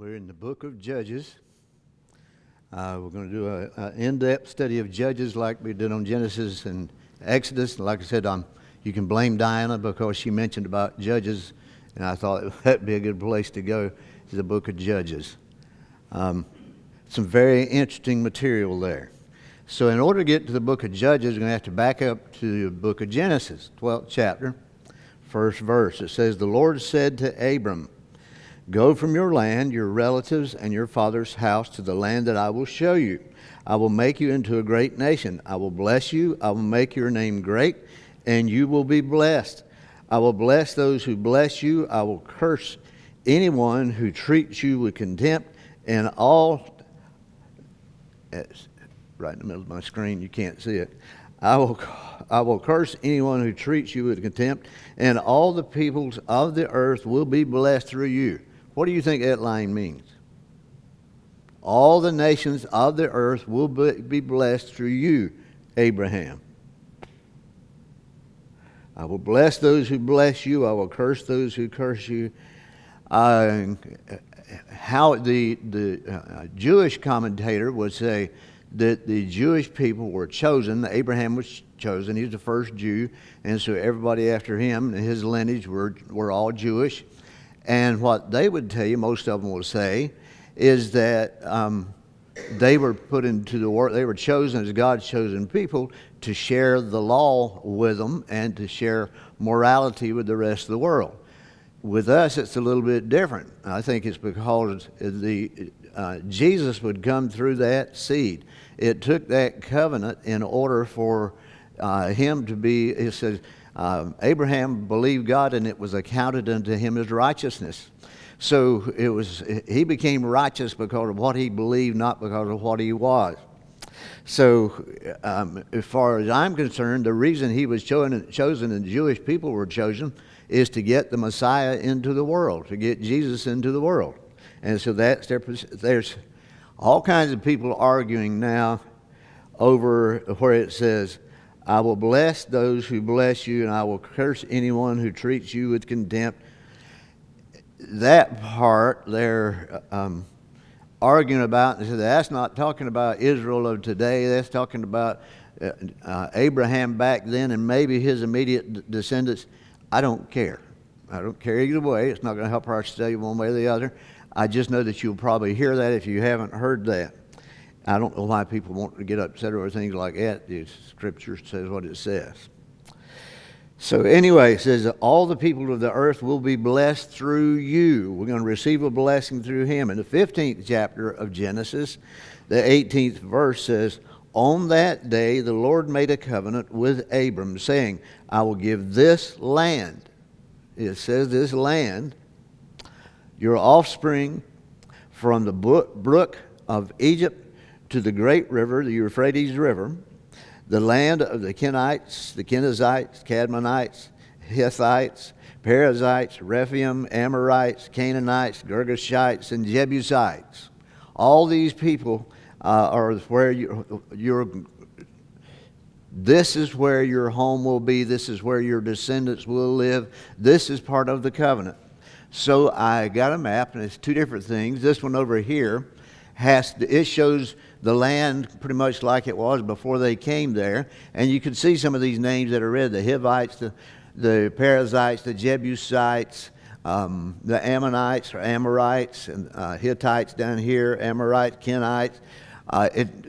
We're in the book of Judges. We're going to do an in-depth study of Judges like we did on Genesis and Exodus. Like I said, you can blame Diana because she mentioned about Judges, and I thought that'd be a good place to go to the book of Judges. Some very interesting material there. So in order to get to the book of Judges, we're going to have to back up to the book of Genesis, 12th chapter, first verse. It says, "The Lord said to Abram, go from your land, your relatives, and your father's house to the land that I will show you. I will make you into a great nation. I will bless you. I will make your name great, and you will be blessed. I will bless those who bless you. I will curse anyone who treats you with contempt, and all..." It's right in the middle of my screen. You can't see it. I will curse anyone who treats you with contempt, and all the peoples of the earth will be blessed through you. What do you think that line means? All the nations of the earth will be blessed through you, Abraham. I will bless those who bless you. I will curse those who curse you. How the Jewish commentator would say that the Jewish people were chosen. Abraham was chosen. He was the first Jew, and so everybody after him and his lineage were all Jewish. And what they would tell you, most of them will say, is that they were put into the world. They were chosen as God's chosen people to share the law with them and to share morality with the rest of the world. With us, it's a little bit different. I think it's because Jesus would come through that seed. It took that covenant in order for him to be. It says, Abraham believed God, and it was accounted unto him as righteousness. So he became righteous because of what he believed, not because of what he was. So as far as I'm concerned, the reason he was chosen and the Jewish people were chosen is to get the Messiah into the world, to get Jesus into the world. And so there's all kinds of people arguing now over where it says, I will bless those who bless you, and I will curse anyone who treats you with contempt. That part they're arguing about, and that's not talking about Israel of today. That's talking about Abraham back then and maybe his immediate descendants. I don't care. I don't care either way. It's not going to help our study one way or the other. I just know that you'll probably hear that if you haven't heard that. I don't know why people want to get upset over things like that. The Scripture says what it says. So anyway, it says that all the people of the earth will be blessed through you. We're going to receive a blessing through him. In the 15th chapter of Genesis, the 18th verse says, on that day the Lord made a covenant with Abram, saying, I will give this land. It says this land, your offspring, from the brook of Egypt to the great river, the Euphrates River, the land of the Kenites, the Kenizzites, Cadmonites, Hittites, Perizzites, Rephaim, Amorites, Canaanites, Girgashites, and Jebusites. All these people are where this is where your home will be. This is where your descendants will live. This is part of the covenant. So I got a map, and it's two different things. This one over here it shows the land pretty much like it was before they came there. And you can see some of these names that are read, the Hivites, the Perizzites, the Jebusites, the Ammonites or Amorites, and Hittites down here, Amorites, Kenites.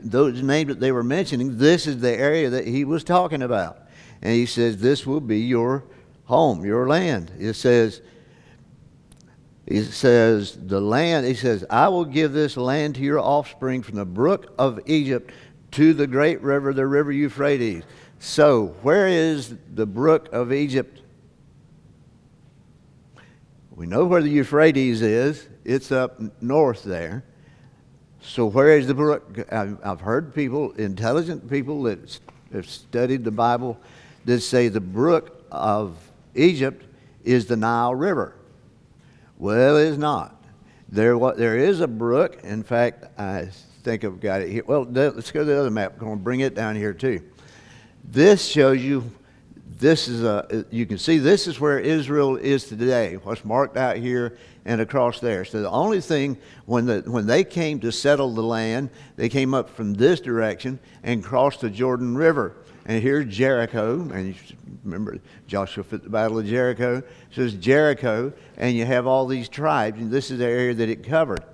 Those names that they were mentioning, this is the area that he was talking about. And he says, this will be your home, your land. It says, the land, he says, I will give this land to your offspring from the brook of Egypt to the great river, the river Euphrates. So, where is the brook of Egypt? We know where the Euphrates is. It's up north there. So where is the brook? I've heard people, intelligent people that have studied the Bible, that say the brook of Egypt is the Nile River. Well, it is not. There is a brook. In fact, I think I've got it here. Well, let's go to the other map. I'm going to bring it down here too. This shows you this is you can see this is where Israel is today, what's marked out here and across there. So the only thing, when they came to settle the land, they came up from this direction and crossed the Jordan River. And here's Jericho, and you remember Joshua at the Battle of Jericho. So it's Jericho, and you have all these tribes, and this is the area that it covered.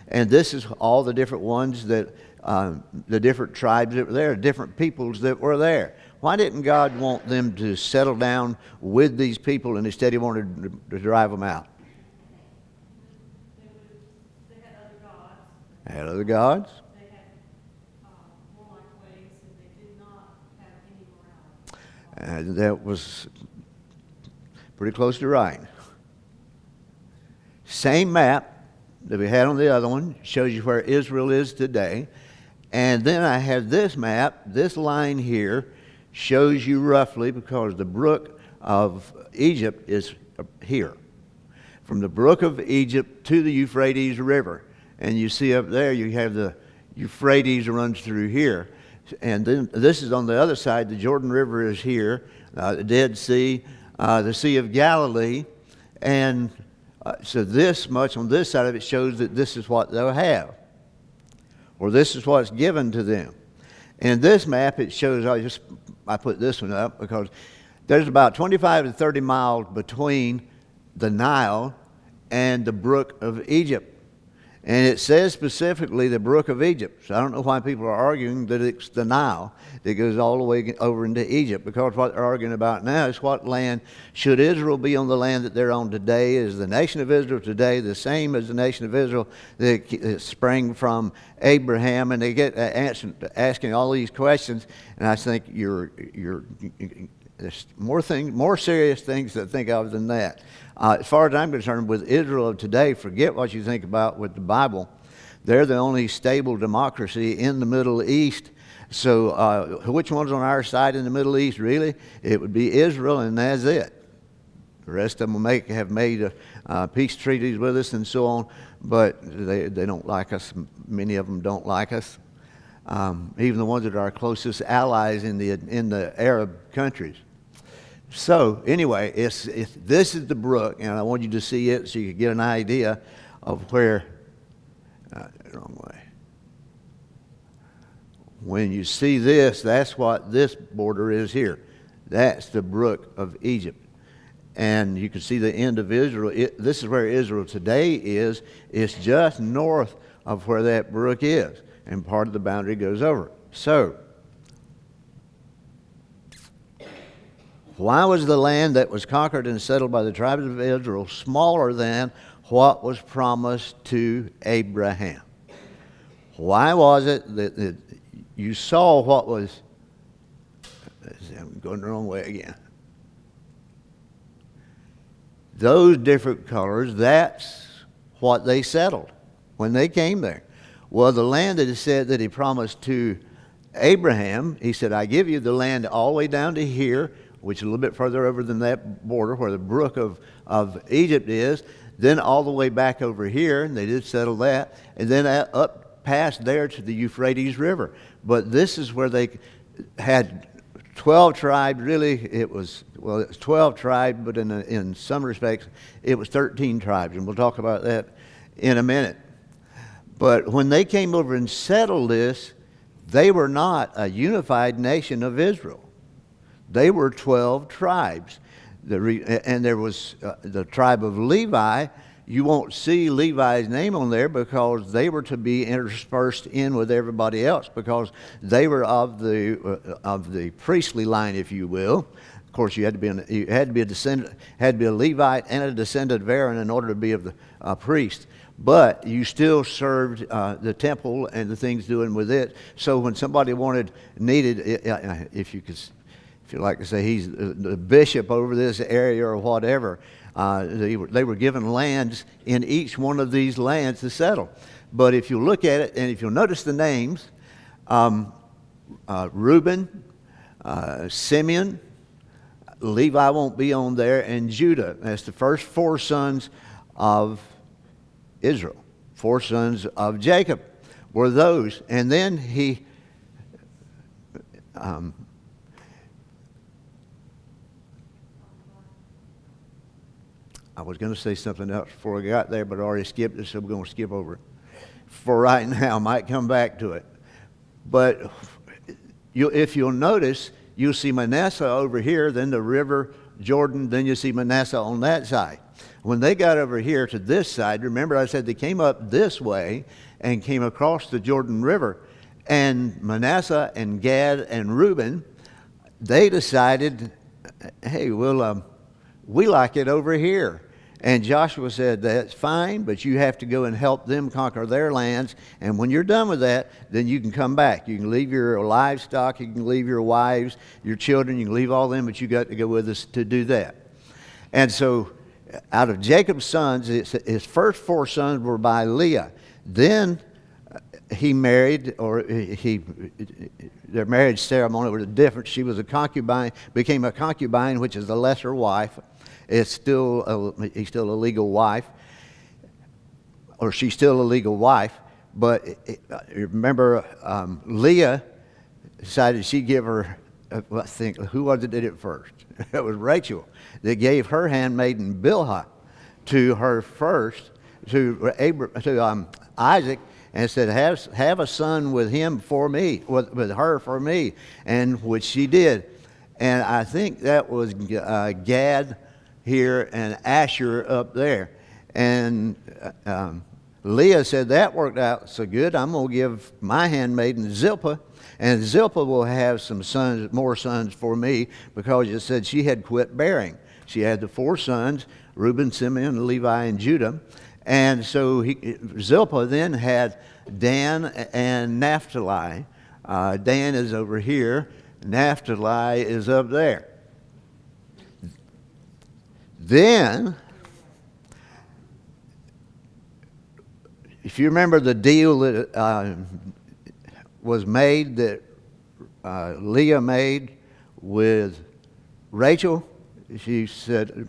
And this is all the different ones that, the different tribes that were there, different peoples that were there. Why didn't God want them to settle down with these people, and instead He wanted to drive them out? They had other gods. Had other gods? They had warlike ways, and they did not have any morality. And that was pretty close to right. Same map that we had on the other one shows you where Israel is today. And then I have this map. This line here shows you roughly, because the brook of Egypt is here. From the brook of Egypt to the Euphrates River. And you see up there you have the Euphrates runs through here. And then this is on the other side. The Jordan River is here. The Dead Sea, the Sea of Galilee. And so this much on this side of it shows that this is what they'll have. Or this is what's given to them. And this map, it shows, I put this one up because there's about 25 to 30 miles between the Nile and the brook of Egypt. And it says specifically the brook of Egypt. So I don't know why people are arguing that it's the Nile that goes all the way over into Egypt, because what they're arguing about now is what land should Israel be on. The land that they're on today is the nation of Israel today, the same as the nation of Israel that sprang from Abraham. And they get asking all these questions, and I think there's more serious things to think of than that. As far as I'm concerned, with Israel of today, forget what you think about with the Bible. They're the only stable democracy in the Middle East. So which one's on our side in the Middle East, really? It would be Israel, and that's it. The rest of them have made peace treaties with us and so on, but they don't like us. Many of them don't like us. Even the ones that are our closest allies in the Arab countries. So anyway, this is the brook, and I want you to see it so you can get an idea of where. Wrong way. When you see this, that's what this border is here. That's the brook of Egypt, and you can see the end of Israel. This is where Israel today is. It's just north of where that brook is, and part of the boundary goes over. So, why was the land that was conquered and settled by the tribes of Israel smaller than what was promised to Abraham? Why was it that you saw what was... I'm going the wrong way again. Those different colors, that's what they settled when they came there. Well, the land that he said that he promised to Abraham, he said, I give you the land all the way down to here, which is a little bit further over than that border where the brook of Egypt is, then all the way back over here, and they did settle that, and then up past there to the Euphrates River. But this is where they had 12 tribes. Really, it was 12 tribes, but in some respects, it was 13 tribes, and we'll talk about that in a minute. But when they came over and settled this, they were not a unified nation of Israel. They were 12 tribes. And there was the tribe of Levi. You won't see Levi's name on there because they were to be interspersed in with everybody else, because they were of the priestly line, if you will. Of course, you had to be a Levite and a descendant of Aaron in order to be of the priest. But you still served the temple and the things doing with it. So when somebody needed, if you like to say he's the bishop over this area or whatever, they were given lands in each one of these lands to settle. But if you look at it, and if you'll notice the names, Reuben, Simeon, Levi won't be on there, and Judah. That's the first four sons of Israel. Four sons of Jacob were those. And then I was going to say something else before I got there, but I already skipped it, so we're going to skip over it. For right now, I might come back to it. But if you'll notice, you'll see Manasseh over here, then the river Jordan, then you see Manasseh on that side. When they got over here to this side, remember I said they came up this way and came across the Jordan River. And Manasseh and Gad and Reuben, they decided, hey, we like it over here. And Joshua said, that's fine, but you have to go and help them conquer their lands. And when you're done with that, then you can come back. You can leave your livestock, you can leave your wives, your children, you can leave all them, but you got to go with us to do that. And so out of Jacob's sons, his first 4 sons were by Leah. Then he married, their marriage ceremony was different. She was a concubine, became a concubine, which is the lesser wife. He's still a legal wife, or she's still a legal wife. But remember, Leah decided she'd give her, I think, who was it that did it first? It was Rachel that gave her handmaiden Bilhah to her first, to Isaac, and said, have a son with him for me, with her for me, and which she did. And I think that was Gad here and Asher up there. And Leah said, that worked out so good, I'm going to give my handmaiden Zilpah, and Zilpah will have some sons, more sons for me, because it said she had quit bearing. She had the 4 sons, Reuben, Simeon, Levi, and Judah. And so Zilpah then had Dan and Naphtali. Dan is over here, Naphtali is up there. Then, if you remember the deal that was made, that Leah made with Rachel, she said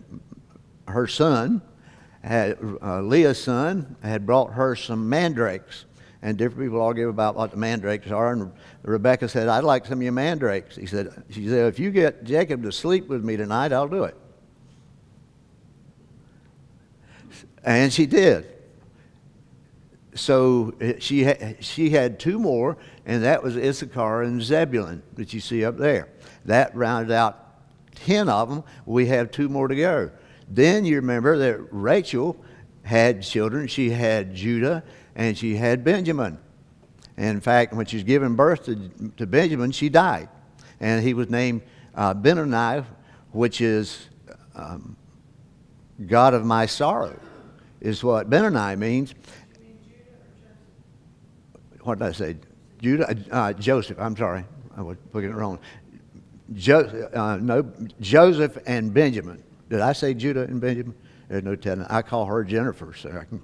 her son, Leah's son, had brought her some mandrakes. And different people argue about what the mandrakes are. And Rebecca said, I'd like some of your mandrakes. She said, if you get Jacob to sleep with me tonight, I'll do it. And she did. So she had 2 more, and that was Issachar and Zebulun that you see up there. That rounded out 10 of them. We have 2 more to go. Then you remember that Rachel had children. She had Judah and she had Benjamin. And in fact, when she was giving birth to Benjamin, she died. And he was named Benoni, which is God of my sorrow, is what Benoni means. What did I say? Joseph. I'm sorry. I was looking it wrong. Joseph and Benjamin. Did I say Judah and Benjamin? There's no telling. I call her Jennifer, so I can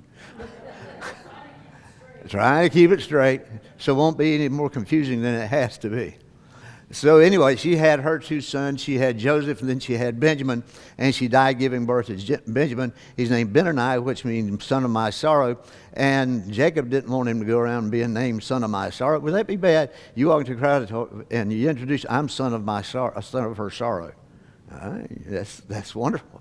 trying to keep it straight, so it won't be any more confusing than it has to be. So anyway, she had her 2 sons. She had Joseph, and then she had Benjamin, and she died giving birth to Benjamin. He's named Benoni, which means son of my sorrow. And Jacob didn't want him to go around being named son of my sorrow. Would that be bad? You walk into the crowd and you introduce, I'm son of my sorrow, son of her sorrow. That's wonderful.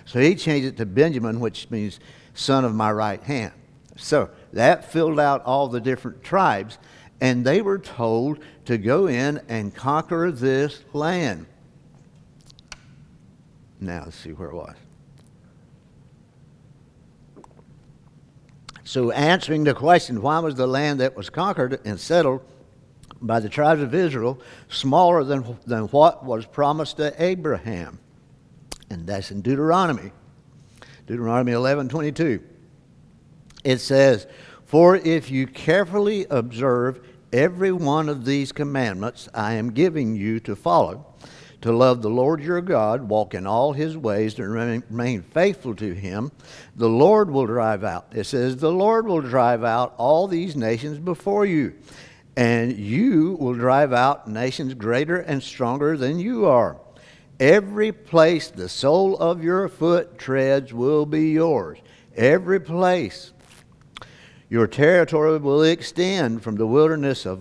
So he changed it to Benjamin, which means son of my right hand. So that filled out all the different tribes, and they were told to go in and conquer this land. Now let's see where it was. So answering the question, why was the land that was conquered and settled by the tribes of Israel smaller than what was promised to Abraham? And that's in Deuteronomy 11:22. It says, for if you carefully observe every one of these commandments I am giving you to follow, to love the Lord your God, walk in all his ways, and remain faithful to him, the Lord will drive out. It says, the Lord will drive out all these nations before you, and you will drive out nations greater and stronger than you are. Every place the sole of your foot treads will be yours. Every place. Your territory will extend from the wilderness to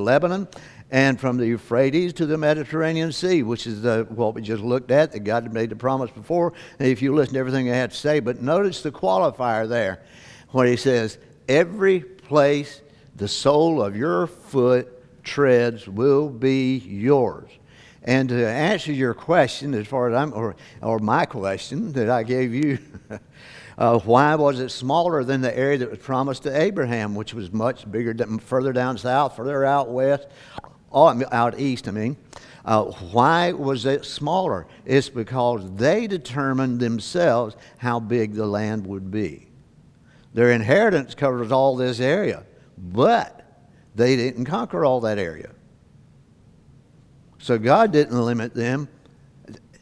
Lebanon, and from the Euphrates to the Mediterranean Sea, which is what we just looked at, that God had made the promise before. And if you listen to everything I had to say, but notice the qualifier there, when he says, every place the sole of your foot treads will be yours. And to answer your question, as far as or my question that I gave you, why was it smaller than the area that was promised to Abraham, which was much bigger, further down south, further out west, out east, I mean. Why was it smaller? It's because they determined themselves how big the land would be. Their inheritance covers all this area, but they didn't conquer all that area. So God didn't limit them.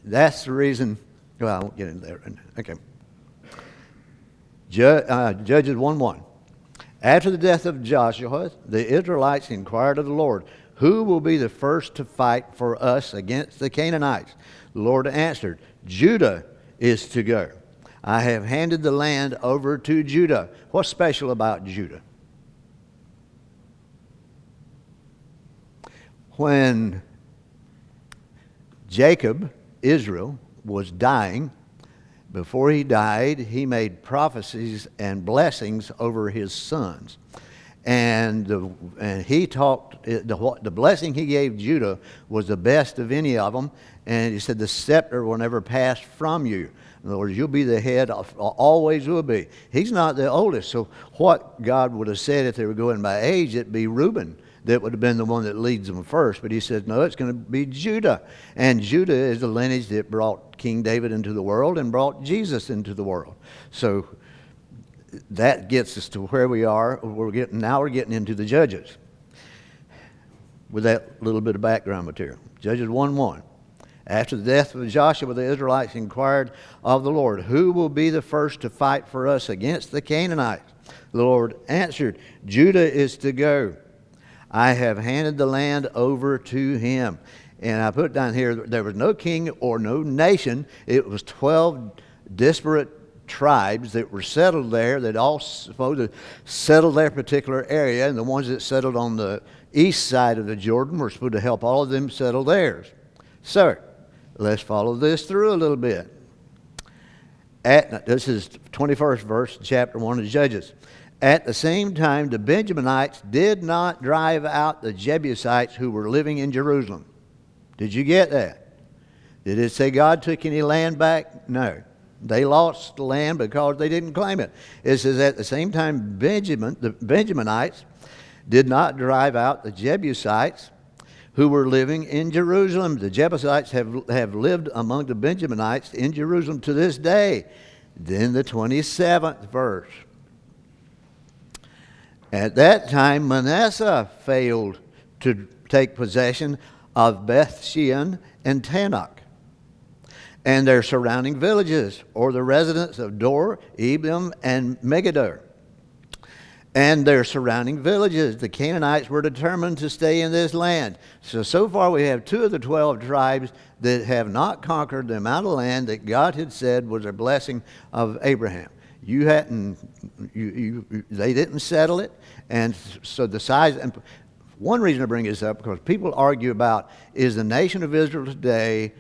That's the reason. Well, I won't get into that right now. Okay. Judges 1:1. After the death of Joshua, the Israelites inquired of the Lord, who will be the first to fight for us against the Canaanites? The Lord answered, Judah is to go. I have handed the land over to Judah. What's special about Judah? When Jacob, Israel, was dying, before he died, he made prophecies and blessings over his sons. And he talked, the blessing he gave Judah was the best of any of them. And he said, the scepter will never pass from you. In other words, you'll be the head, always will be. He's not the oldest. So what God would have said if they were going by age, it'd be Reuben that would have been the one that leads them first. But he said, no, it's going to be Judah. And Judah is the lineage that brought King David into the world and brought Jesus into the world. So that gets us to where we are. Now we're getting into the Judges with that little bit of background material. Judges 1:1. After the death of Joshua, the Israelites inquired of the Lord, who will be the first to fight for us against the Canaanites? The Lord answered, Judah is to go. I have handed the land over to him. And I put down here, there was no king or no nation. It was 12 disparate tribes that were settled there, that all supposed to settle their particular area, and the ones that settled on the east side of the Jordan were supposed to help all of them settle theirs. So, let's follow this through a little bit. This is 21st verse, chapter 1 of Judges. At the same time, the Benjaminites did not drive out the Jebusites who were living in Jerusalem. Did you get that? Did it say God took any land back? No. They lost the land because they didn't claim it. It says at the same time, the Benjaminites did not drive out the Jebusites who were living in Jerusalem. The Jebusites have lived among the Benjaminites in Jerusalem to this day. Then the 27th verse. At that time, Manasseh failed to take possession of Beth-shean and Tanakh and their surrounding villages, or the residents of Dor, Ebim, and Megiddo, and their surrounding villages. The Canaanites were determined to stay in this land. So far we have 2 of the 12 tribes that have not conquered the amount of land that God had said was a blessing of Abraham. They didn't settle it, and so the size. And one reason I bring this up, because people argue about, is the nation of Israel today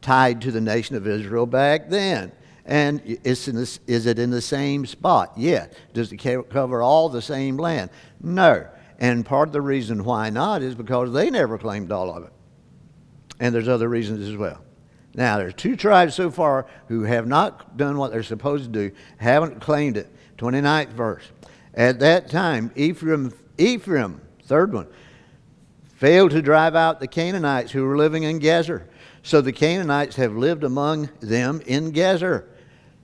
tied to the nation of Israel back then? And is it in the same spot? Yeah. Does it cover all the same land? No. And part of the reason why not is because they never claimed all of it. And there's other reasons as well. Now, there's 2 tribes so far who have not done what they're supposed to do, haven't claimed it. 29th verse. At that time, Ephraim, third one, failed to drive out the Canaanites who were living in Gezer. So the Canaanites have lived among them in Gezer.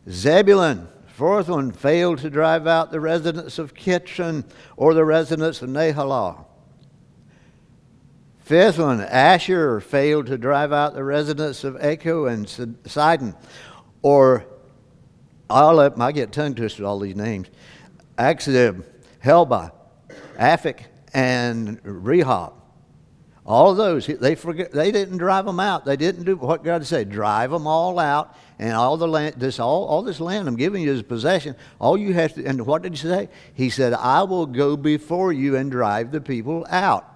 Zebulun, fourth one, failed to drive out the residents of Kitron or the residents of Nahalal. Fifth one, Asher failed to drive out the residents of Echo and Sidon. Or, I get tongue twisted with all these names. Akzib, Helba, Aphek, and Rehob. All of those, they didn't drive them out. They didn't do what God said. Drive them all out, and all the land, all this land I'm giving you as possession. All you have to, and what did he say? He said, I will go before you and drive the people out.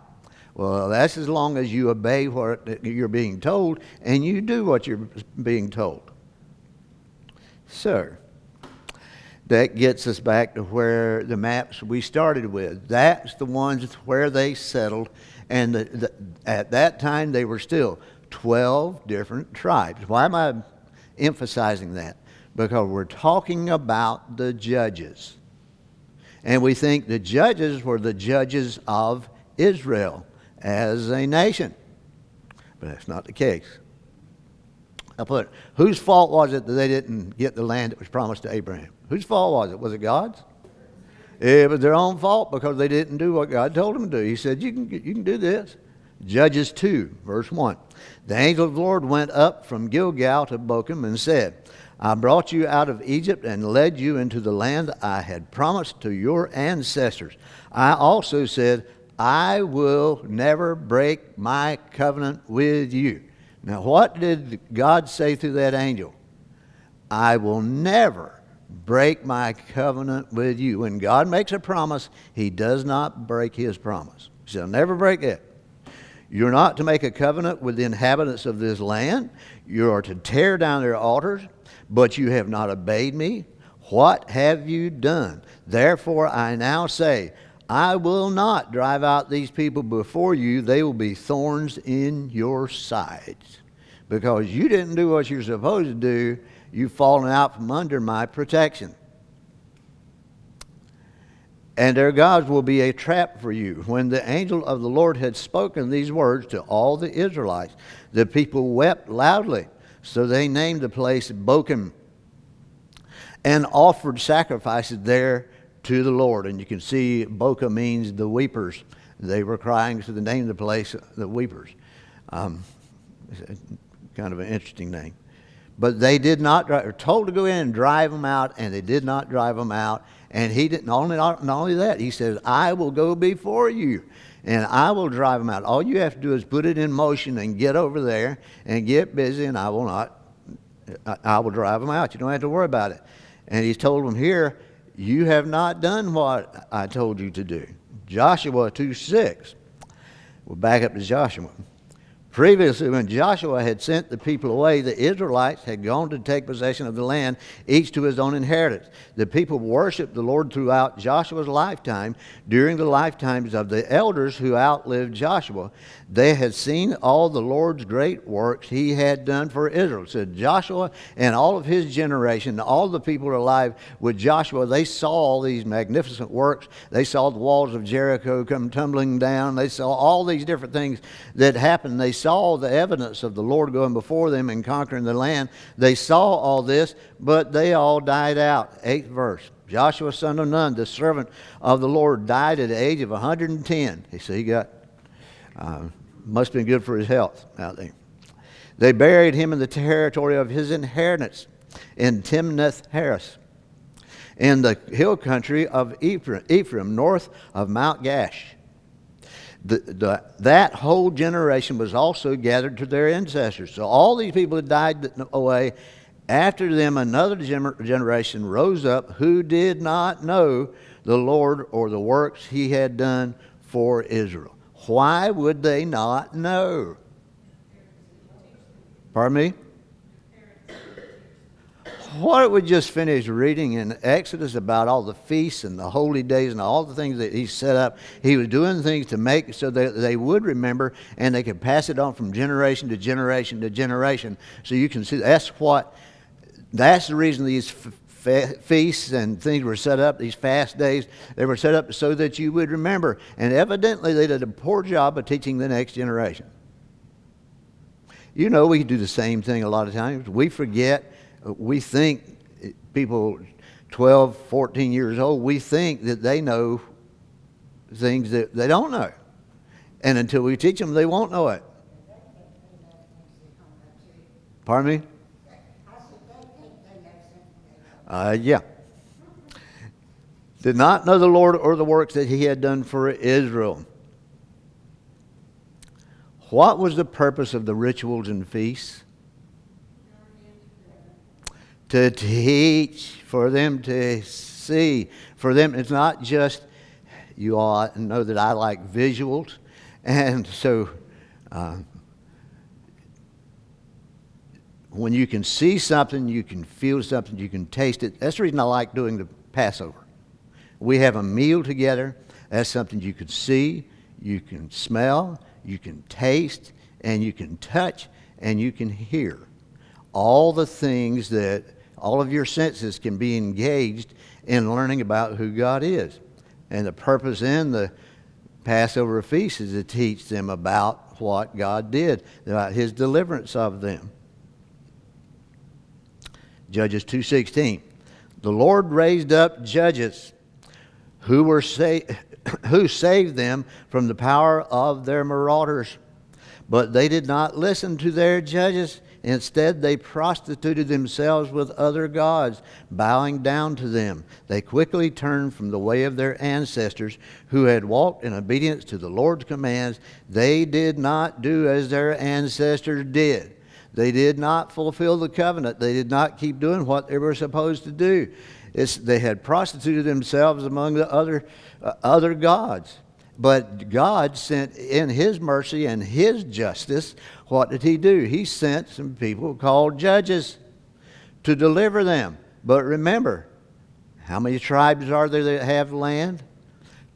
Well, that's as long as you obey what you're being told and you do what you're being told. So, that gets us back to where the maps we started with. That's the ones where they settled. And at that time, they were still 12 different tribes. Why am I emphasizing that? Because we're talking about the judges. And we think the judges were the judges of Israel as a nation. But that's not the case. I put, whose fault was it that they didn't get the land that was promised to Abraham? Whose fault was it? Was it God's? It was their own fault because they didn't do what God told them to do. He said, you can do this. Judges 2, verse 1. The angel of the Lord went up from Gilgal to Bochum and said, I brought you out of Egypt and led you into the land I had promised to your ancestors. I also said, I will never break my covenant with you. Now, what did God say through that angel? I will never break my covenant with you. When God makes a promise, he does not break his promise. He shall never break it. You're not to make a covenant with the inhabitants of this land. You are to tear down their altars, but you have not obeyed me. What have you done? Therefore I now say, I will not drive out these people before you. They will be thorns in your sides. Because you didn't do what you're supposed to do, you've fallen out from under my protection. And their gods will be a trap for you. When the angel of the Lord had spoken these words to all the Israelites, the people wept loudly. So they named the place Bochum and offered sacrifices there to the Lord. And you can see Bochum means the weepers. They were crying, so they named the place the weepers. Kind of an interesting name. But they did not drive, were told to go in and drive them out, and they did not drive them out. And he didn't, not only that, he says, I will go before you, and I will drive them out. All you have to do is put it in motion and get over there and get busy, and I will drive them out. You don't have to worry about it. And he's told them here, you have not done what I told you to do. Joshua 2:6. We'll back up to Joshua. Previously, when Joshua had sent the people away, the Israelites had gone to take possession of the land, each to his own inheritance. The people worshiped the Lord throughout Joshua's lifetime. During the lifetimes of the elders who outlived Joshua, they had seen all the Lord's great works he had done for Israel. So Joshua and all of his generation, all the people alive with Joshua, they saw all these magnificent works. They saw the walls of Jericho come tumbling down. They saw all these different things that happened. They saw the evidence of the Lord going before them and conquering the land. They saw all this, but they all died out. 8th verse. Joshua, son of Nun, the servant of the Lord, died at the age of 110. So he got, must have been good for his health out there. They buried him in the territory of his inheritance in Timnath-Heres, in the hill country of Ephraim, north of Mount Gash. That whole generation was also gathered to their ancestors. So all these people had died away. After them, another generation rose up who did not know the Lord or the works he had done for Israel. Why would they not know? Pardon me? What we just finished reading in Exodus about all the feasts and the holy days and all the things that he set up, he was doing things to make so that they would remember and they could pass it on from generation to generation to generation. So you can see that's the reason these feasts and things were set up, these fast days, they were set up so that you would remember. And evidently they did a poor job of teaching the next generation. You know, we do the same thing a lot of times. We forget. We think people 12, 14 years old, we think that they know things that they don't know. And until we teach them, they won't know it. Pardon me? Yeah. Did not know the Lord or the works that he had done for Israel. What was the purpose of the rituals and feasts? To teach, for them to see. For them, it's not just, you all know that I like visuals. And so when you can see something, you can feel something, you can taste it. That's the reason I like doing the Passover. We have a meal together. That's something you can see, you can smell, you can taste, and you can touch, and you can hear. All the things that all of your senses can be engaged in learning about who God is. And the purpose in the Passover feast is to teach them about what God did, about his deliverance of them. Judges 2:16. The Lord raised up judges who saved them from the power of their marauders. But they did not listen to their judges. Instead, they prostituted themselves with other gods, bowing down to them. They quickly turned from the way of their ancestors who had walked in obedience to the Lord's commands. They did not do as their ancestors did. They did not fulfill the covenant. They did not keep doing what they were supposed to do. They had prostituted themselves among the other gods. But God sent in his mercy and his justice, what did he do? He sent some people called judges to deliver them. But remember, how many tribes are there that have land?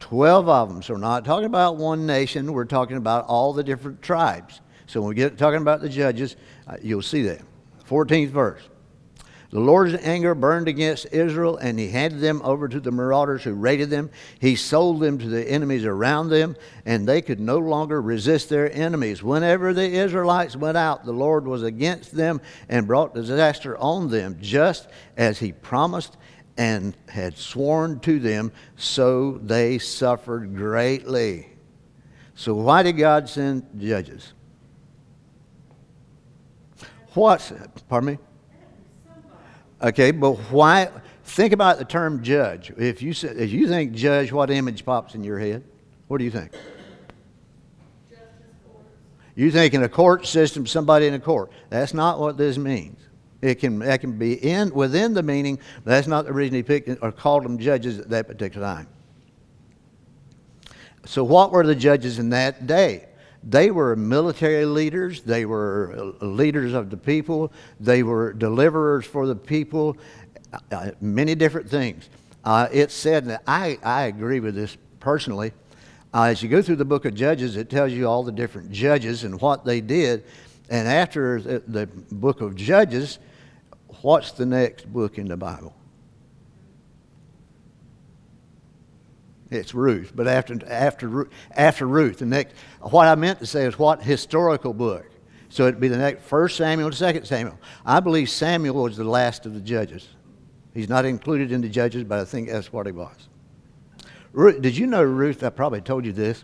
12 of them. So we're not talking about one nation. We're talking about all the different tribes. So when we get talking about the judges, you'll see that. 14th verse. The Lord's anger burned against Israel, and he handed them over to the marauders who raided them. He sold them to the enemies around them, and they could no longer resist their enemies. Whenever the Israelites went out, the Lord was against them and brought disaster on them, just as he promised and had sworn to them, so they suffered greatly. So why did God send judges? Pardon me? Okay, but why? Think about the term judge. If you think judge, what image pops in your head? What do you think? Justice courts. You think in a court system, somebody in a court. That's not what this means. That can be within the meaning, but that's not the reason he picked or called them judges at that particular time. So what were the judges in that day? They were military leaders. They were leaders of the people. They were deliverers for the people. Many different things. It's said, and I agree with this personally, as you go through the book of Judges, it tells you all the different judges and what they did. And after the book of Judges, what's the next book in the Bible? It's Ruth, but after Ruth, the next. What I meant to say is what historical book. So it'd be the next 1 Samuel, 2 Samuel. I believe Samuel was the last of the judges. He's not included in the judges, but I think that's what he was. Ruth, did you know Ruth? I probably told you this.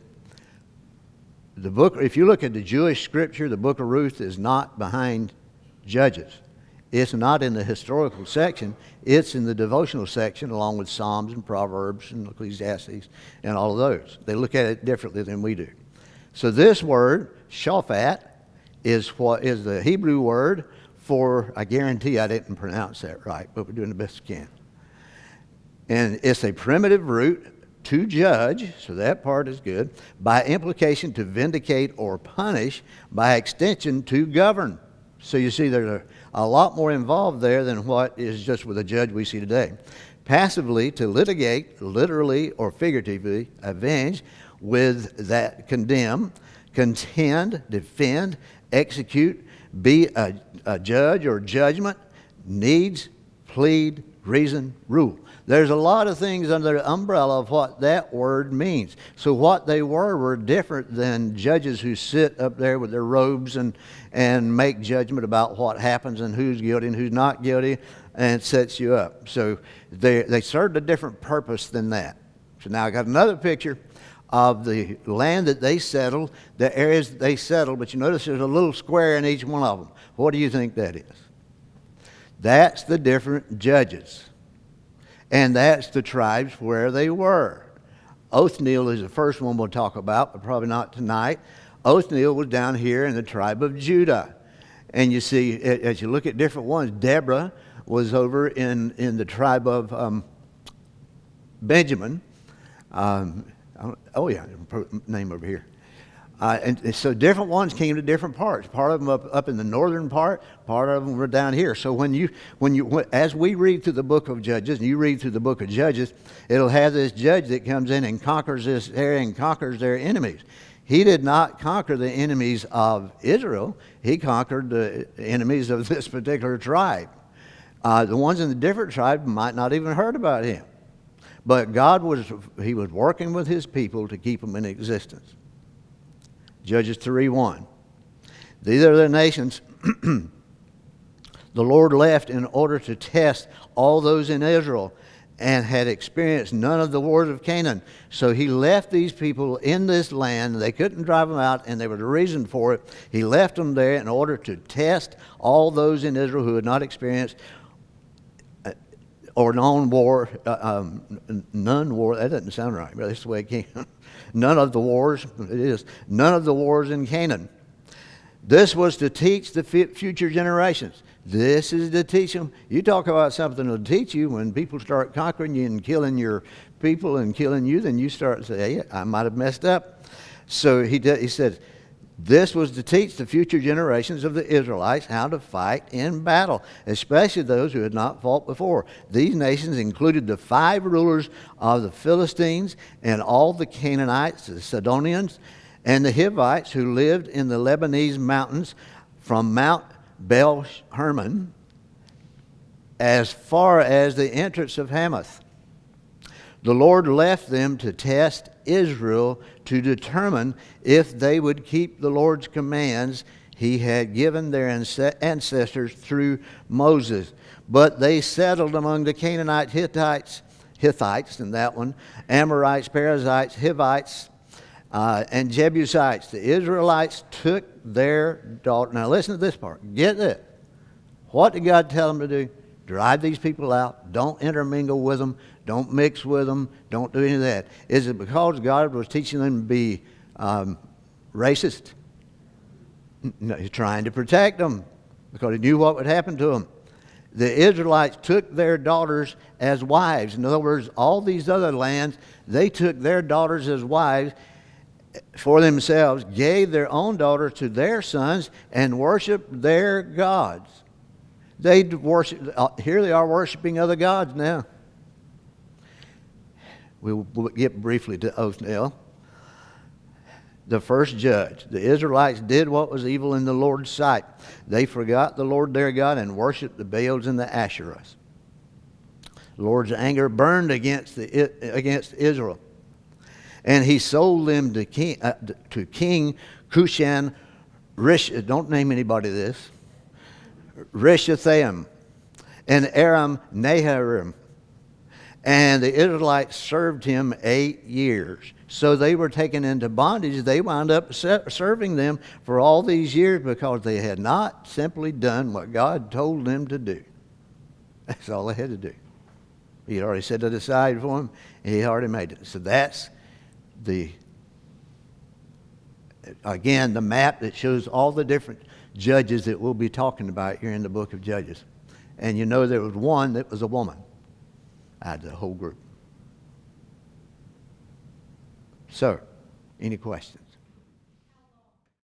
The book, if you look at the Jewish scripture, the book of Ruth is not behind Judges. It's not in the historical section. It's in the devotional section along with Psalms and Proverbs and Ecclesiastes and all of those. They look at it differently than we do. So this word, shaphat, is what is the Hebrew word for, I guarantee I didn't pronounce that right, but we're doing the best we can. And it's a primitive root to judge, so that part is good. By implication, to vindicate or punish. By extension, to govern. So you see there's a lot more involved there than what is just with a judge we see today. Passively, to litigate, literally or figuratively, avenge, with that condemn, contend, defend, execute, be a judge or judgment, needs, plead, reason, rule. There's a lot of things under the umbrella of what that word means. So what they were different than judges who sit up there with their robes and make judgment about what happens and who's guilty and who's not guilty and sets you up. So they served a different purpose than that. So now I got another picture of the land that they settled, the areas that they settled, but you notice there's a little square in each one of them. What do you think that is? That's the different judges. And that's the tribes where they were. Othniel is the first one we'll talk about, but probably not tonight. Othniel was down here in the tribe of Judah. And you see, as you look at different ones, Deborah was over in the tribe of Benjamin. Name over here. And so different ones came to different parts. Part of them up in the northern part of them were down here. So as we read through the book of Judges, and you read through the book of Judges, it'll have this judge that comes in and conquers this area and conquers their enemies. He did not conquer the enemies of Israel. He conquered the enemies of this particular tribe. The ones in the different tribes might not even heard about him. But he was working with his people to keep them in existence. Judges 3:1. These are the nations the Lord left in order to test all those in Israel and had experienced none of the wars of Canaan. So he left these people in this land. They couldn't drive them out, and there was a reason for it. He left them there in order to test all those in Israel who had not experienced or known war, none war. That doesn't sound right, but that's the way it came. None of the wars, it is, none of the wars in Canaan. This was to teach the future generations. This is to teach them. You talk about something to teach you. When people start conquering you and killing your people and killing you, then you start to say, hey, I might have messed up. So he said, this was to teach the future generations of the Israelites how to fight in battle, especially those who had not fought before. These nations included the 5 rulers of the Philistines and all the Canaanites, the Sidonians, and the Hivites who lived in the Lebanese mountains from Mount Bel Hermon as far as the entrance of Hamath. The Lord left them to test Israel to determine if they would keep the Lord's commands he had given their ancestors through Moses. But they settled among the Canaanite Hittites in that one, Amorites, Perizzites, Hivites, and Jebusites. The Israelites took their daughter. Now listen to this part. Get it. What did God tell them to do? Drive these people out. Don't intermingle with them. Don't mix with them. Don't do any of that. Is it because God was teaching them to be racist? No, he's trying to protect them because he knew what would happen to them. The Israelites took their daughters as wives. In other words, all these other lands, they took their daughters as wives for themselves, gave their own daughters to their sons, and worshiped their gods. They worship. Here they are worshiping other gods now. We'll get briefly to Othniel, the first judge. The Israelites did what was evil in the Lord's sight. They forgot the Lord their God and worshiped the Baals and the Asherahs. The Lord's anger burned against Israel, and he sold them to King Cushan don't name anybody this. Rishathaim and Aram Naharaim. And the Israelites served him 8 years. So they were taken into bondage. They wound up serving them for all these years because they had not simply done what God told them to do. That's all they had to do. He had already set it aside for them, and he already made it. So that's the map that shows all the different judges that we'll be talking about here in the book of Judges. And you know there was one that was a woman out of the whole group. So, any questions?